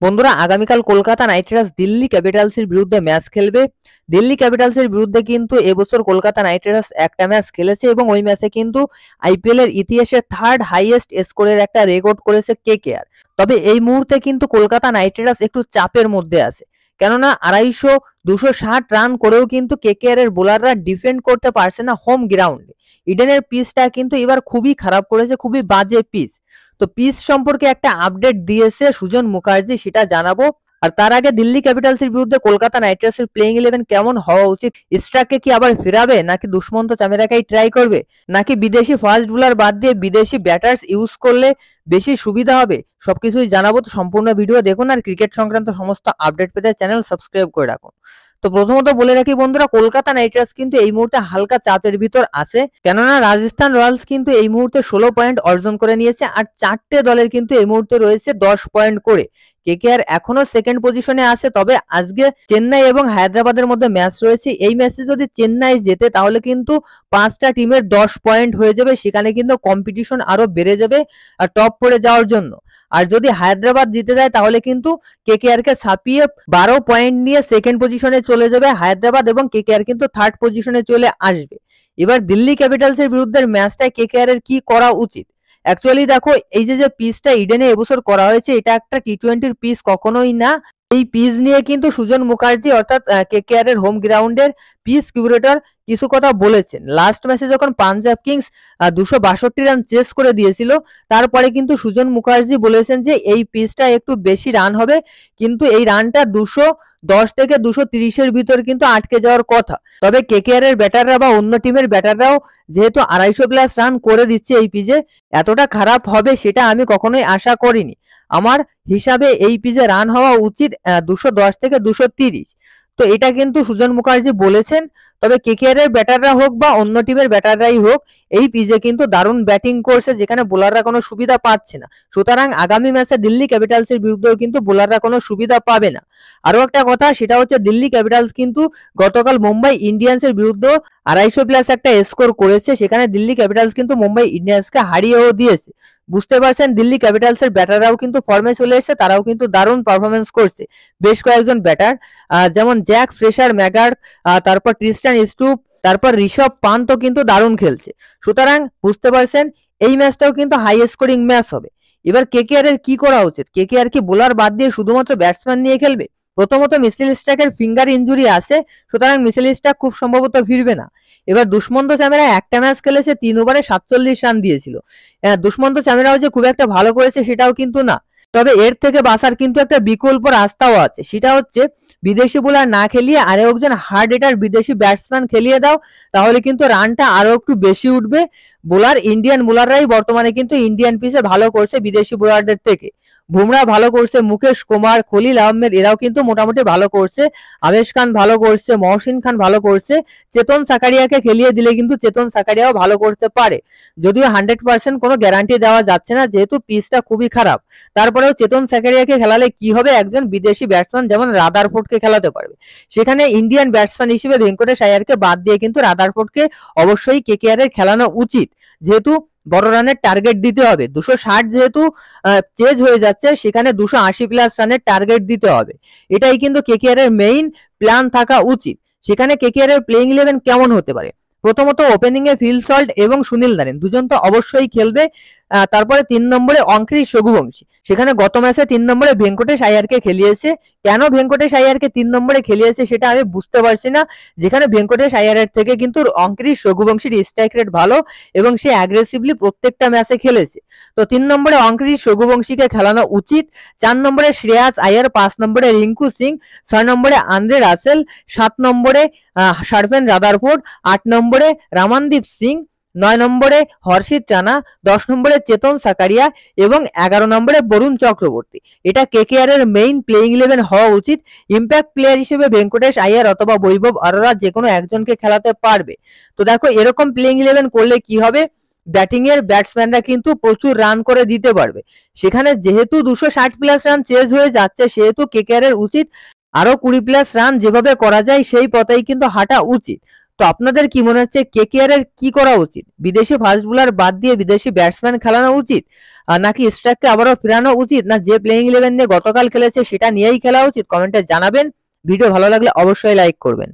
বন্ধুরা, আগামীকাল Kolkata night Riders Delhi ক্যাপিটালসের বিরুদ্ধে ম্যাচ খেলবে। দিল্লি ক্যাপিটালসের বিরুদ্ধে কিন্তু এবছর কলকাতা নাইট রাইডার্স একটা ম্যাচ খেলেছে এবং ওই ম্যাচে কিন্তু আইপিএল এর ইতিহাসে থার্ড হাইয়েস্ট স্কোরের একটা রেকর্ড করেছে কেকেআর। তবে এই মুহূর্তে কিন্তু কলকাতা নাইট রাইডার্স একটু চাপের মধ্যে আছে, কেননা 260 রান করেও কিন্তু কেকেআর এর বোলাররা ডিফেন্ড করতে পারছে না হোম গ্রাউন্ডে। ইডেনের পিচটা কিন্তু এবার খুবই খারাপ করেছে, খুবই বাজে পিচ। তো পিচ সম্পর্কে একটা আপডেট দিয়েছে সুজন মুখার্জি, সেটা জানাবো। আর তার আগে দিল্লি ক্যাপিটালসের বিরুদ্ধে কলকাতা নাইট রাইডার্সের প্লেইং 11 কেমন হওয়া উচিত, স্ট্রাককে কি আবার ফেরাবে নাকি দুষ্মন্ত চামেরাকেই ট্রাই করবে, নাকি বিদেশি ফাস্ট বোলার বাদ দিয়ে বিদেশি ব্যাটার্স ইউজ করলে বেশি সুবিধা হবে, সবকিছুই জানাবো। তো সম্পূর্ণ ভিডিও দেখুন আর ক্রিকেট সংক্রান্ত সমস্ত আপডেট পেতে চ্যানেল সাবস্ক্রাইব করে রাখুন। তো প্রথমত বলে রাখি বন্ধুরা, কলকাতা নাইট রাইডার্স কিন্তু এই মুহূর্তে হালকা চাপের ভিতর আছে, কেননা রাজস্থান রয়্যালস কিন্তু এই মুহূর্তে 16 পয়েন্ট অর্জন করে নিয়েছে আর চারটে দলের কিন্তু এই মুহূর্তে রয়েছে 10 পয়েন্ট করে। কেকেআর এখনো সেকেন্ড পজিশনে আছে, তবে আজকে চেন্নাই এবং হায়দ্রাবাদের মধ্যে ম্যাচ রয়েছে। এই ম্যাচে যদি চেন্নাই জেতে তাহলে কিন্তু 5টা টিমের 10 পয়েন্ট হয়ে যাবে, সেখানে কিন্তু কম্পিটিশন আরো বেড়ে যাবে আর টপ 4 এ যাওয়ার জন্য। আর যদি হায়দ্রাবাদ জিতে যায় তাহলে কিন্তু কেকেআর কে ছাপিয়ে 12 পয়েন্ট নিয়ে সেকেন্ড পজিশনে চলে যাবে হায়দ্রাবাদ এবং কেকেআর কিন্তু থার্ড পজিশনে চলে আসবে। এবার দিল্লি ক্যাপিটালসের বিরুদ্ধে ম্যাচটায় কেকেআর এর কি করা উচিত? অ্যাকচুয়ালি দেখো, এই যে পিচটা ইডেনে এবছর করা হয়েছে, এটা একটা টি20 পিচ কখনোই না। এই পিচ নিয়ে কিন্তু সুজন মুখার্জি অর্থাৎ কেকেআর এর হোম গ্রাউন্ডের পিচ কিউরেটর কিছু কথা বলেছেন। লাস্ট ম্যাচে যখন পাঞ্জাব কিংস 262 রান চেস করে দিয়েছিল, তারপরে কিন্তু সুজন মুখার্জি বলেছেন যে এই পিচটা একটু বেশি রান হবে, কিন্তু এই রানটা 210 থেকে 230 এর ভিতর কিন্তু আটকে যাওয়ার কথা। তবে কেকেআর এর ব্যাটাররা বা অন্য টিমের ব্যাটাররাও যেহেতু 250 প্লাস রান করে দিচ্ছে এই পিচে, এতটা খারাপ হবে সেটা আমি কখনোই আশা করিনি। আমার হিসাবে এই পিচে রান হওয়া উচিত 210 থেকে 230। তো এটা কিন্তু সুজন মুখার্জি বলেছেন। তবে কেকেআর এর ব্যাটাররা হোক বা অন্য টিমের ব্যাটাররাই হোক, এই পিচে কিন্তু দারুণ ব্যাটিং করছে, যেখানে বোলাররা কোনো সুবিধা পাচ্ছে না। সুতরাং আগামী ম্যাচে দিল্লি ক্যাপিটালসের বিরুদ্ধেও কিন্তু বোলাররা কোনো সুবিধা পাবে না। আরো একটা কথা, সেটা হচ্ছে দিল্লি ক্যাপিটালস কিন্তু গতকাল মুম্বাই ইন্ডিয়ান্সের বিরুদ্ধে 250 প্লাস একটা স্কোর করেছে, সেখানে দিল্লি ক্যাপিটালস কিন্তু মুম্বাই ইন্ডিয়ান্সকে হারিয়েও দিয়েছে। বুঝতে পারছেন, দিল্লি ক্যাপিটালসের ব্যাটাররাও কিন্তু ফর্মে চলে এসেছে, তারাও কিন্তু দারুণ পারফরমেন্স করছে। বেশ কয়েকজন ব্যাটার যেমন জ্যাক ফ্রেশার ম্যাগার, তারপর ট্রিস্টান স্টুপ, তারপর ঋষভ পান্তও কিন্তু দারুণ খেলছে। সুতরাং বুঝতে পারছেন, এই ম্যাচটাও কিন্তু হাই স্কোরিং ম্যাচ হবে। এবার কেকেআর এর কি করা উচিত? কেকেআর কি বোলার বাদ দিয়ে শুধুমাত্র ব্যাটসম্যান নিয়ে খেলবে? প্রথমত মিচেল স্টার্কের ফিঙ্গার ইনজুরি আছে, সুতরাং মিচেল স্টার্ক খুব সম্ভবত ফিরবে না। এবার দুষ্মন্ত চামেরা একটা ম্যাচ খেলেছে, 3 ওভারে 47 রান দিয়েছিল। দুষ্মন্ত চামেরাও যে খুব একটা ভালো করেছে সেটাও কিন্তু না। তবে এর থেকে বাঁচার কিন্তু একটা বিকল্প রাস্তাও আছে, সেটা হচ্ছে বিদেশি বোলার না খেলিয়ে আরো একজন হার্ড হিটার বিদেশি ব্যাটসম্যান খেলিয়ে দাও, তাহলে কিন্তু রানটা আরো একটু বেশি উঠবে। ইন্ডিয়ান বোলাররাই বর্তমানে কিন্তু ইন্ডিয়ান পিচে ভালো করছে বিদেশি বোলারদের থেকে। বুমরা ভালো করছে, মুকেশ কুমার, খলিল আহমেদ এরাও কিন্তু মোটামুটি ভালো করছে, আবেশ খান ভালো করছে, মহসিন খান ভালো করছে। চেতন সাকারিয়াকে খেলিয়ে দিলে কিন্তু চেতন সাকারিয়াও ভালো করতে পারে, যদিও 100% কোনো গ্যারান্টি দেওয়া যাচ্ছে না যেহেতু পিচটা খুবই খারাপ। তারপরেও চেতন সাকারিয়াকে খেলালে কি হবে, একজন বিদেশি ব্যাটসম্যান যেমন রাদারফোর্ডকে খেলাতে পারবে। সেখানে ইন্ডিয়ান ব্যাটসম্যান হিসেবে ভেঙ্কটেশ আয়ারকে বাদ দিয়ে কিন্তু রাদারফোর্ডকে অবশ্যই কেকেআর এর খেলানো উচিত, যেহেতু বড় রানের টার্গেট দিতে হবে। 260 যেহেতু চেজ হয়ে যাচ্ছে, সেখানে 280 প্লাস রানের টার্গেট দিতে হবে। এটাই কিন্তু কেকেআর এর মেইন প্ল্যান থাকা উচিত। সেখানে কেকেআর এর প্লেইং 11 কেমন হতে পারে? প্রথমত ওপেনিং এ ফিল সল্ট এবং সুনীল নারিন দুজন তো অবশ্যই খেলবে। তারপরে 3 নম্বরে অঙ্কৃশ রঘুবংশী, সেখানে গত ম্যাচে 3 নম্বরে ভেঙ্কটেশ আয়ারকে খেলিয়েছে। কেন ভেঙ্কটেশ আয়ারকে 3 নম্বরে খেলিয়েছে সেটা আমি বুঝতে পারছি না, যেখানে ভেঙ্কটেশ আয়ারের থেকে কিন্তু অঙ্কৃশ রঘুবংশীর স্ট্রাইক রেট ভালো এবং সে অ্যাগ্রেসিভলি প্রত্যেকটা ম্যাচে খেলেছে। তো 3 নম্বরে অঙ্কৃশ রঘুবংশীকে খেলানো উচিত। 4 নম্বরে শ্রেয়াস আয়ার, 5 নম্বরে রিঙ্কু সিং, 6 নম্বরে আন্দ্রে রাসেল, 7 নম্বরে শারফেন রাদারফোর্ড, 8 নম্বরে রামানদীপ সিং, 9 নম্বরে হর্ষিত রানা, 10 নম্বরে চেতন সাকারিয়া এবং 11 নম্বরে বরুণ চক্রবর্তী। এটা কেকেআর এর মেইন প্লেইং 11 হওয়া উচিত। ইম্প্যাক্ট প্লেয়ার হিসেবে ভেঙ্কটেশ আয়ার অথবা বৈভব অরোরা যে কোনো একজনকে খেলাতে পারবে। তো দেখো, এরকম প্লেইং 11 করলে কি হবে, ব্যাটিং এর ব্যাটসম্যানরা কিন্তু প্রচুর রান করে দিতে পারবে। সেখানে যেহেতু 260 প্লাস রান চেজ হয়ে যাচ্ছে, সেহেতু কেকেআর এর উচিত আরো 20 প্লাস রান যেভাবে করা যায় সেই পথেই কিন্তু হাঁটা উচিত। তো আপনাদের কি মনে হচ্ছে কেকেআর এর কি করা উচিত? বিদেশি ফাস্ট বোলার বাদ দিয়ে বিদেশি ব্যাটসম্যান খেলানো উচিত, নাকি স্ট্রাইককে আবারও ফেরানো উচিত, না যে প্লেইং 11 নিয়ে গতকাল খেলেছে সেটা নিয়েই খেলা উচিত? কমেন্টে জানাবেন। ভিডিও ভালো লাগলে অবশ্যই লাইক করবেন।